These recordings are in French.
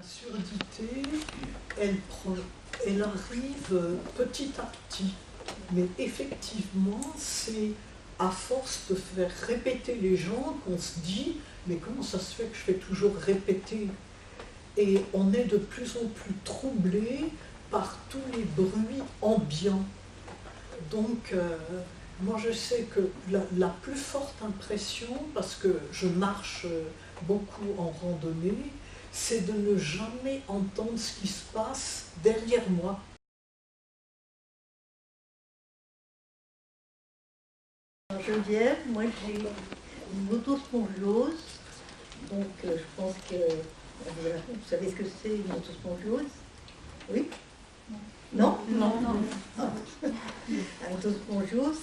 surdité, elle arrive petit à petit. Mais effectivement, c'est à force de faire répéter les gens qu'on se dit « mais comment ça se fait que je fais toujours répéter ?» Et on est de plus en plus troublé par tous les bruits ambiants. Donc, moi je sais que la plus forte impression, parce que je marche beaucoup en randonnée, c'est de ne jamais entendre ce qui se passe derrière moi. Geneviève, moi j'ai une autospongiose, donc je pense que vous savez ce que c'est une autospongiose? Oui? Non? Non, non. Une autospongiose,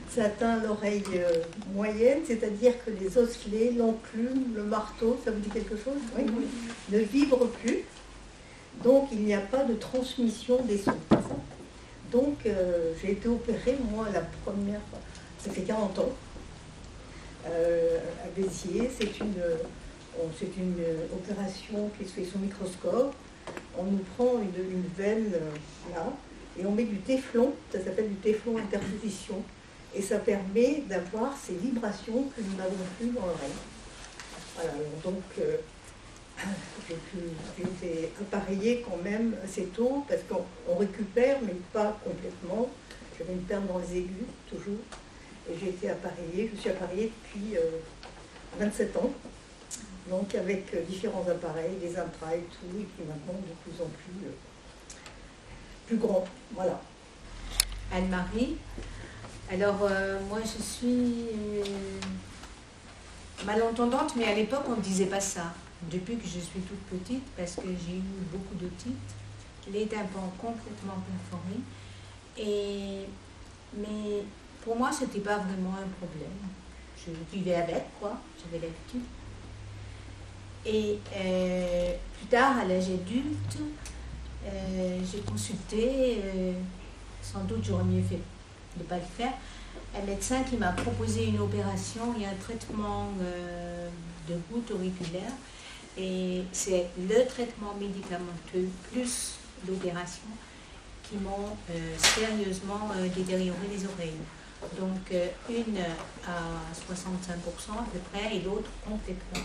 ça atteint l'oreille moyenne, c'est-à-dire que les osselets, l'enclume, le marteau, ça vous dit quelque chose? Oui. Ne vibrent plus, donc il n'y a pas de transmission des sons. Donc j'ai été opérée, moi, la première fois. Ça fait 40 ans, à Béziers. C'est une opération qui se fait sous microscope. On nous prend une veine là, et on met du téflon, ça s'appelle du téflon interposition, et ça permet d'avoir ces vibrations que nous n'avons plus dans l'oreille. Voilà, donc j'ai été appareillée quand même assez tôt, parce qu'on récupère, mais pas complètement. J'avais une perte dans les aigus, toujours. Et j'ai été appareillée, je suis appareillée depuis 27 ans, donc avec différents appareils, des intras et tout, et puis maintenant de plus en plus grand. Voilà. Anne-Marie. Alors, moi je suis malentendante, mais à l'époque on ne disait pas ça. Depuis que je suis toute petite, parce que j'ai eu beaucoup d'otite, les tympans complètement perforés, mais pour moi, ce n'était pas vraiment un problème. Je vivais avec, quoi, j'avais l'habitude. Et plus tard, à l'âge adulte, j'ai consulté, sans doute j'aurais mieux fait de ne pas le faire, un médecin qui m'a proposé une opération et un traitement de gouttes auriculaires. Et c'est le traitement médicamenteux plus l'opération qui m'ont sérieusement détérioré les oreilles. Donc une à 65% à peu près et l'autre complètement.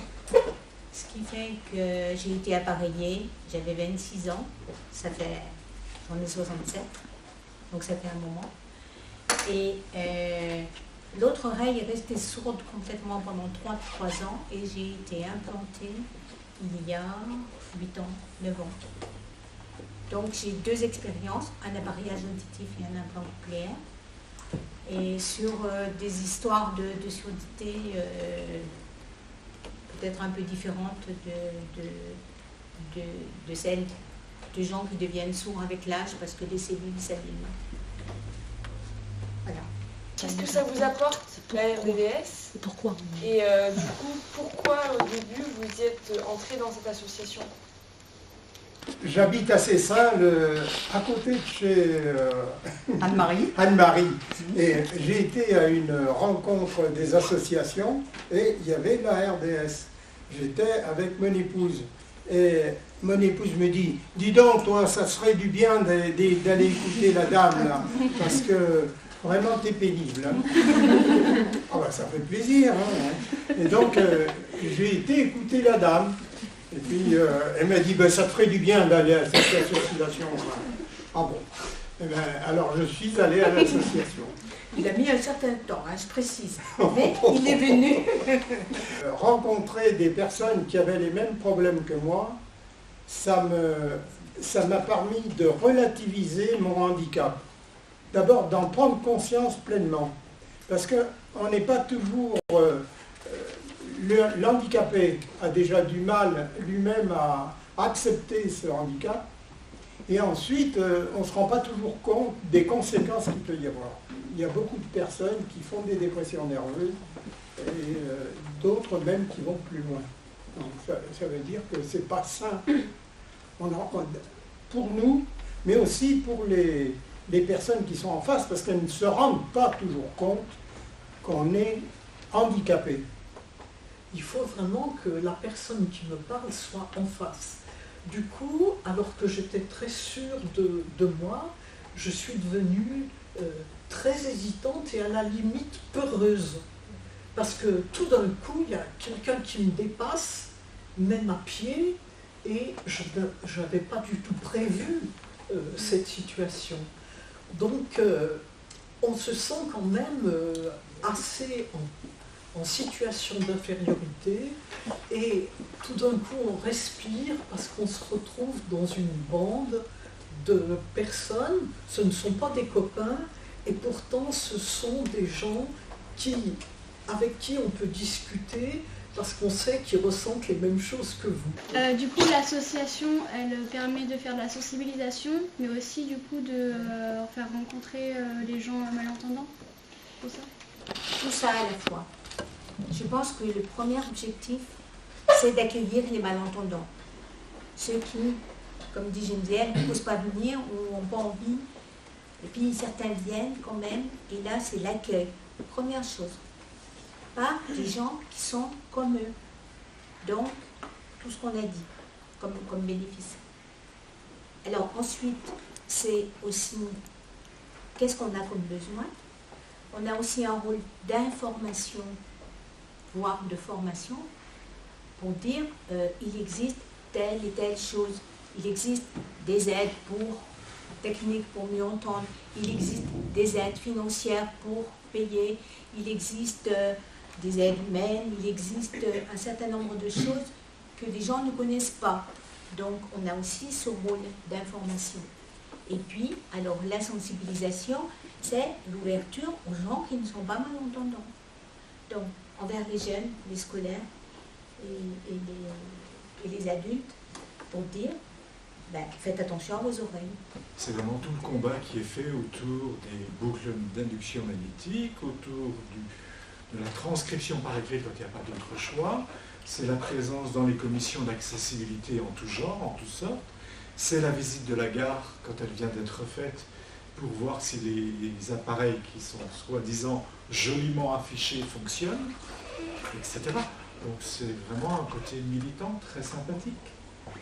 Ce qui fait que j'ai été appareillée, j'avais 26 ans, j'en ai 67, donc ça fait un moment. Et l'autre oreille est restée sourde complètement pendant 3 ans et j'ai été implantée il y a 8 ans, 9 ans. Donc j'ai 2 expériences, un appareillage auditif et un implant cochléaire. Et sur des histoires de surdité peut-être un peu différentes de celles de gens qui deviennent sourds avec l'âge parce que les cellules s'abîment. Voilà. Qu'est-ce que ça vous apporte, la RDVS? Et pourquoi? Et du coup, pourquoi au début vous y êtes entré dans cette association? J'habite à Cessin, à côté de chez Anne-Marie. Anne-Marie. Et j'ai été à une rencontre des associations et il y avait la RDS. J'étais avec mon épouse. Et mon épouse me dit, dis donc, toi, ça serait du bien d'aller écouter la dame, là, parce que vraiment, t'es pénible. Hein. Ah ben, ça fait plaisir. Hein. Et donc, j'ai été écouter la dame. Et puis, elle m'a dit, ben, ça te ferait du bien d'aller à cette association. Ah bon. Eh ben, alors, je suis allé à l'association. Il a mis un certain temps, hein, je précise, mais il est venu. Rencontrer des personnes qui avaient les mêmes problèmes que moi, ça m'a permis de relativiser mon handicap. D'abord, d'en prendre conscience pleinement. Parce qu'on n'est pas toujours... L'handicapé a déjà du mal lui-même à accepter ce handicap. Et ensuite, on ne se rend pas toujours compte des conséquences qu'il peut y avoir. Il y a beaucoup de personnes qui font des dépressions nerveuses et d'autres même qui vont plus loin. Donc ça veut dire que ce n'est pas sain pour nous, mais aussi pour les personnes qui sont en face, parce qu'elles ne se rendent pas toujours compte qu'on est handicapé. Il faut vraiment que la personne qui me parle soit en face. du coup, alors que j'étais très sûre de moi, je suis devenue très hésitante et à la limite peureuse. Parce que tout d'un coup, il y a quelqu'un qui me dépasse, même à pied, et je n'avais pas du tout prévu cette situation. Donc, on se sent quand même assez en situation d'infériorité, et tout d'un coup, on respire parce qu'on se retrouve dans une bande de personnes. Ce ne sont pas des copains, et pourtant, ce sont des gens avec qui on peut discuter parce qu'on sait qu'ils ressentent les mêmes choses que vous. Du coup, l'association, elle permet de faire de la sensibilisation, mais aussi du coup de faire rencontrer les gens malentendants. C'est ça ? Tout ça à la fois. Je pense que le premier objectif, c'est d'accueillir les malentendants. Ceux qui, comme dit Geneviève, ne posent pas venir ou n'ont pas envie. Et puis certains viennent quand même, et là c'est l'accueil. Première chose. Pas des gens qui sont comme eux. Donc, tout ce qu'on a dit comme bénéfice. Alors ensuite, c'est aussi qu'est-ce qu'on a comme besoin. On a aussi un rôle d'information, voire de formation, pour dire il existe telle et telle chose. Il existe des aides techniques pour mieux entendre. Il existe des aides financières pour payer. Il existe des aides humaines, il existe un certain nombre de choses que les gens ne connaissent pas. Donc on a aussi ce rôle d'information. Et puis, alors la sensibilisation, c'est l'ouverture aux gens qui ne sont pas malentendants. Donc envers les jeunes, les scolaires et les adultes, pour dire, faites attention à vos oreilles. C'est vraiment tout le combat qui est fait autour des boucles d'induction magnétique, autour de la transcription par écrit quand il n'y a pas d'autre choix. C'est la présence dans les commissions d'accessibilité en tout genre, en toutes sortes. C'est la visite de la gare quand elle vient d'être faite pour voir si les appareils qui sont soi-disant joliment affichés fonctionnent, etc. Donc c'est vraiment un côté militant très sympathique.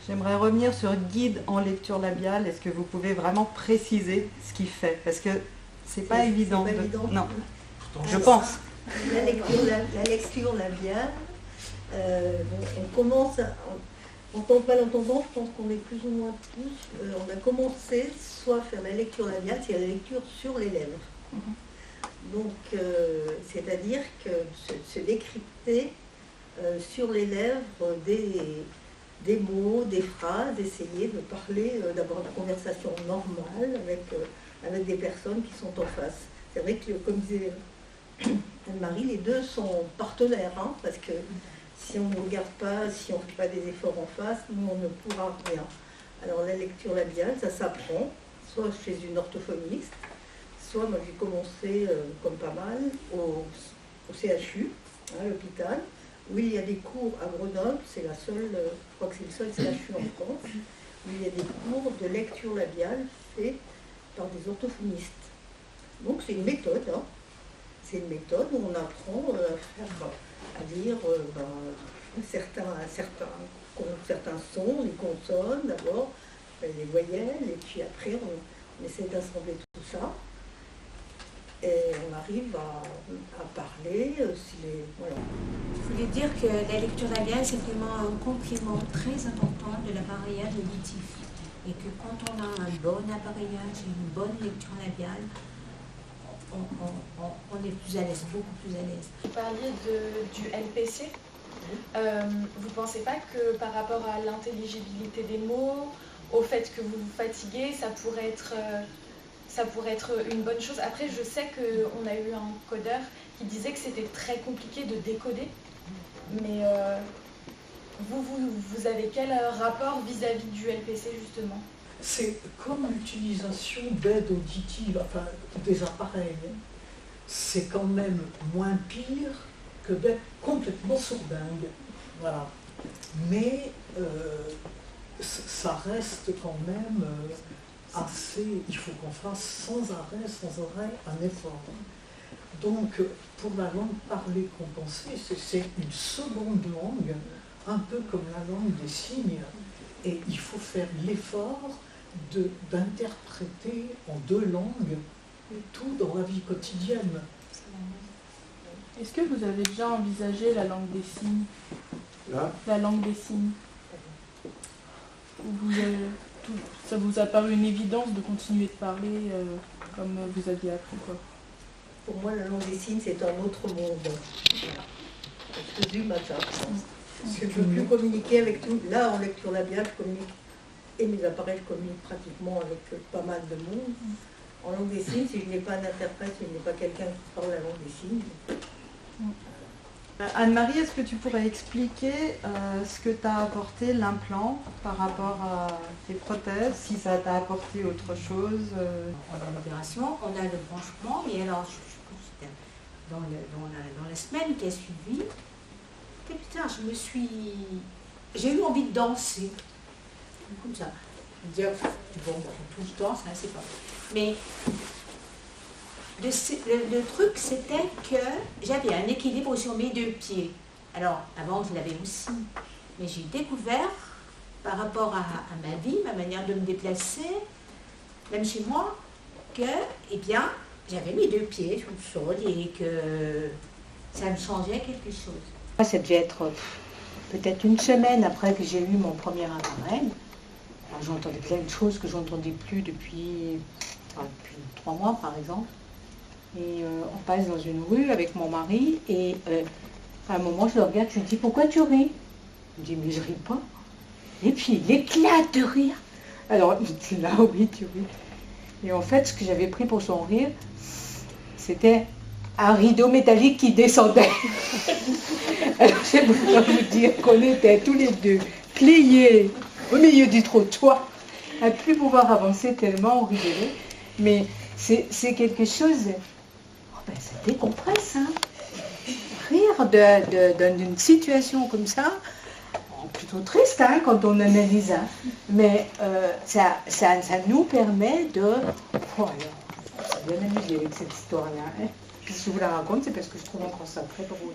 J'aimerais revenir sur guide en lecture labiale. Est-ce que vous pouvez vraiment préciser ce qu'il fait? Parce que c'est pas évident. Non, je pense. La lecture labiale, on commence, en tant que malentendant, je pense qu'on est plus ou moins tous, on a commencé soit à faire la lecture labiale, c'est la lecture sur les lèvres. Donc, c'est-à-dire que se décrypter sur les lèvres des mots, des phrases, essayer de parler, d'avoir une conversation normale avec des personnes qui sont en face. C'est vrai que, comme disait Anne-Marie, les deux sont partenaires, parce que si on ne regarde pas, si on ne fait pas des efforts en face, nous on ne pourra rien. Alors la lecture labiale, ça s'apprend, soit chez une orthophoniste, soit moi j'ai commencé, comme pas mal, au CHU, à l'hôpital, où il y a des cours à Grenoble, c'est la seule, je crois que c'est le seul CHU en France, où il y a des cours de lecture labiale faits par des orthophonistes. Donc c'est une méthode, c'est une méthode où on apprend à dire certains sons, les consonnes d'abord, les voyelles, et puis après on essaie d'assembler tout ça. Et on arrive à parler. Voilà. Je voulais dire que la lecture labiale, c'est vraiment un complément très important de l'appareillage auditif. Et que quand on a un bon appareillage et une bonne lecture labiale, on est plus à l'aise, beaucoup plus à l'aise. Vous parliez du LPC. Vous ne pensez pas que par rapport à l'intelligibilité des mots, au fait que vous vous fatiguez, ça pourrait être une bonne chose? Après, je sais qu'on a eu un codeur qui disait que c'était très compliqué de décoder. Mais vous avez quel rapport vis-à-vis du LPC, justement? C'est comme l'utilisation d'aides auditives, enfin des appareils. C'est quand même moins pire que d'être complètement sourdingue. Voilà. Mais ça reste quand même assez... Il faut qu'on fasse sans arrêt, un effort. Donc, pour la langue parlée compensée, c'est une seconde langue, un peu comme la langue des signes. Et il faut faire l'effort d'interpréter en 2 langues tout dans la vie quotidienne. Est-ce que vous avez déjà envisagé la langue des signes? La langue des signes. Ça vous a paru une évidence de continuer de parler comme vous aviez appris, quoi? Pour moi, la langue des signes, c'est un autre monde. Parce que ma ça. Parce que je ne peux plus communiquer avec tout. Là, en lecture labiale, je communique, et mes appareils, je communique pratiquement avec pas mal de monde. En langue des signes, si je n'ai pas un interprète, si je n'ai pas quelqu'un qui parle la langue des signes. Anne-Marie, est-ce que tu pourrais expliquer ce que t'a apporté l'implant par rapport à tes prothèses, si ça t'a apporté autre chose? On a l'opération, on a le branchement, et alors, je pense que c'était dans la semaine qui a suivi, et putain, j'ai eu envie de danser, comme ça. Je me disais, bon, tout le temps, ça c'est pas. Mais le truc, c'était que j'avais un équilibre sur mes 2 pieds. Alors, avant, je l'avais aussi. Mais j'ai découvert, par rapport à ma vie, ma manière de me déplacer, même chez moi, que, eh bien, j'avais mes 2 pieds sur le sol et que ça me changeait quelque chose. Ça devait être peut-être une semaine après que j'ai eu mon premier appareil. J'entendais plein de choses que je n'entendais plus depuis 3 mois, par exemple. Et on passe dans une rue avec mon mari et à un moment je le regarde, je lui dis pourquoi tu ris? Il me dit mais je ris pas. Et puis il éclate de rire. Alors il dit là oui tu ris. Et en fait ce que j'avais pris pour son rire, c'était un rideau métallique qui descendait. Alors j'ai voulu vous dire qu'on était tous les 2 pliés au milieu du trottoir, à ne plus pouvoir avancer tellement on rigolait. Mais c'est quelque chose... ça décompresse, hein. Rire d'une situation comme ça, plutôt triste hein, quand on analyse, hein. Mais ça nous permet de... Oh, alors, ça bien amusé avec cette histoire-là. Hein. Puis si je vous la raconte, c'est parce que je trouve encore ça très drôle.